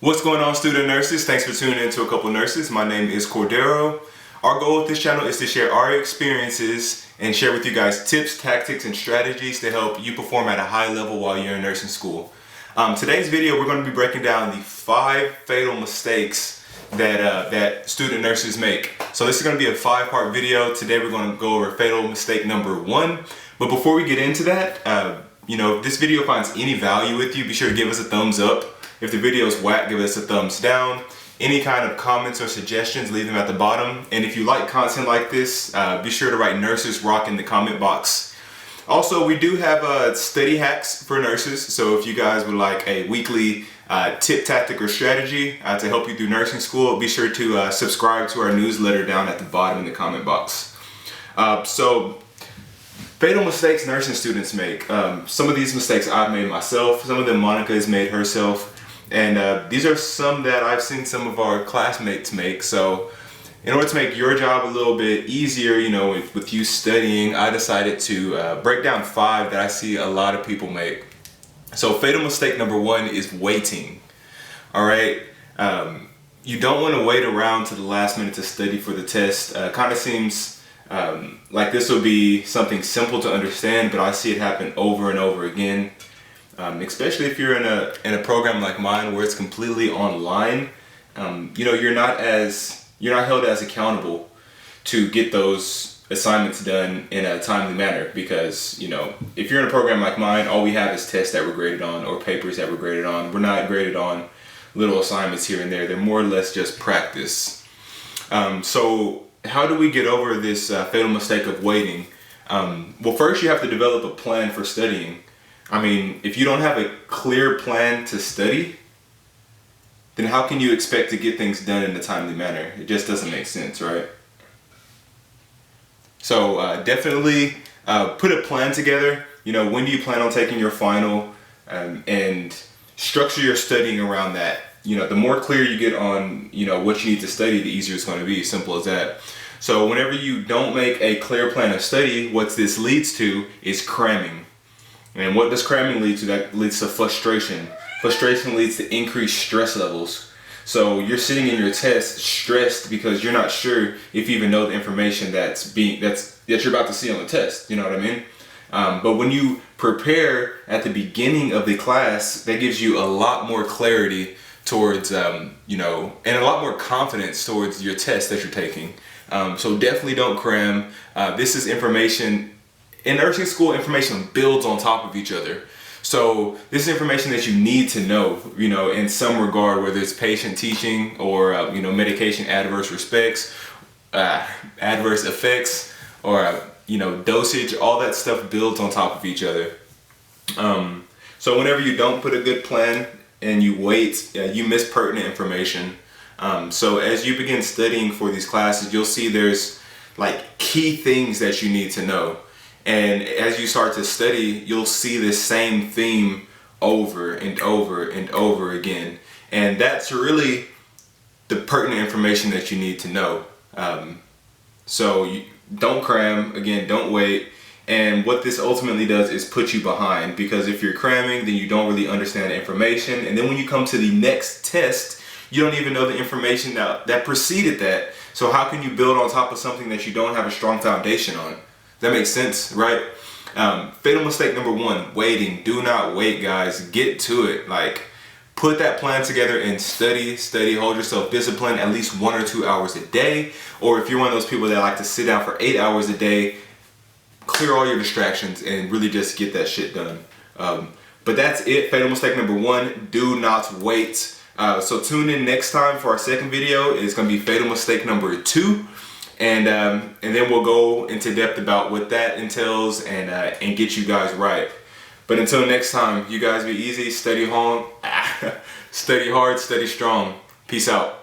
What's going on, student nurses? Thanks for tuning in to A Couple Nurses. My name is Cordero. Our goal with this channel is to share our experiences and share with you guys tips, tactics, and strategies to help you perform at a high level while you're in nursing school. Today's video, we're going to be breaking down the 5 fatal mistakes that student nurses make. So this is going to be a 5-part video. Today we're going to go over fatal mistake number 1. But before we get into that, if this video finds any value with you, be sure to give us a thumbs up. If the video is whack, give us a thumbs down. Any kind of comments or suggestions, leave them at the bottom. And if you like content like this, be sure to write Nurses Rock in the comment box. Also, we do have study hacks for nurses. So if you guys would like a weekly tip, tactic, or strategy to help you through nursing school, be sure to subscribe to our newsletter down at the bottom in the comment box. Fatal mistakes nursing students make. Some of these mistakes I've made myself. Some of them Monica has made herself. And these are some that I've seen some of our classmates make. So in order to make your job a little bit easier, with you studying, I decided to break down 5 that I see a lot of people make. So fatal mistake number 1 is waiting. All right. You don't want to wait around to the last minute to study for the test. Kind of seems like this would be something simple to understand, but I see it happen over and over again. Especially if you're in a program like mine where it's completely online, you're not held as accountable to get those assignments done in a timely manner, because if you're in a program like mine, all we have is tests that we're graded on or papers that we're graded on. We're not graded on little assignments here and there. They're more or less just practice. So how do we get over this fatal mistake of waiting? Well, first you have to develop a plan for studying. I mean, if you don't have a clear plan to study, then how can you expect to get things done in a timely manner? It just doesn't make sense, right? So definitely put a plan together. When do you plan on taking your final, and structure your studying around that. The more clear you get on, what you need to study, the easier it's going to be. Simple as that. So whenever you don't make a clear plan of study, what this leads to is cramming. And what does cramming lead to? That leads to frustration. Frustration leads to increased stress levels. So you're sitting in your test stressed because you're not sure if you even know the information that you're about to see on the test. You know what I mean? But when you prepare at the beginning of the class, that gives you a lot more clarity towards, and a lot more confidence towards your test that you're taking. So definitely don't cram. This is information. In nursing school, information builds on top of each other. So this is information that you need to know, in some regard, whether it's patient teaching or, medication adverse effects, or, dosage. All that stuff builds on top of each other. So whenever you don't put a good plan and you wait, you miss pertinent information. So as you begin studying for these classes, you'll see there's like key things that you need to know. And as you start to study, you'll see this same theme over and over and over again. And that's really the pertinent information that you need to know. So you don't cram, again, don't wait. And what this ultimately does is put you behind, because if you're cramming, then you don't really understand the information. And then when you come to the next test, you don't even know the information that preceded that. So how can you build on top of something that you don't have a strong foundation on? That makes sense, right? Fatal mistake number 1, waiting. Do not wait, guys. Get to it. Put that plan together and study. Hold yourself disciplined at least 1 or 2 hours a day. Or if you're one of those people that like to sit down for 8 hours a day, clear all your distractions and really just get that shit done. But that's it. Fatal mistake number 1, do not wait. So tune in next time for our second video. It's going to be fatal mistake number 2. And then we'll go into depth about what that entails and get you guys right. But until next time, you guys be easy, study hard, study strong. Peace out.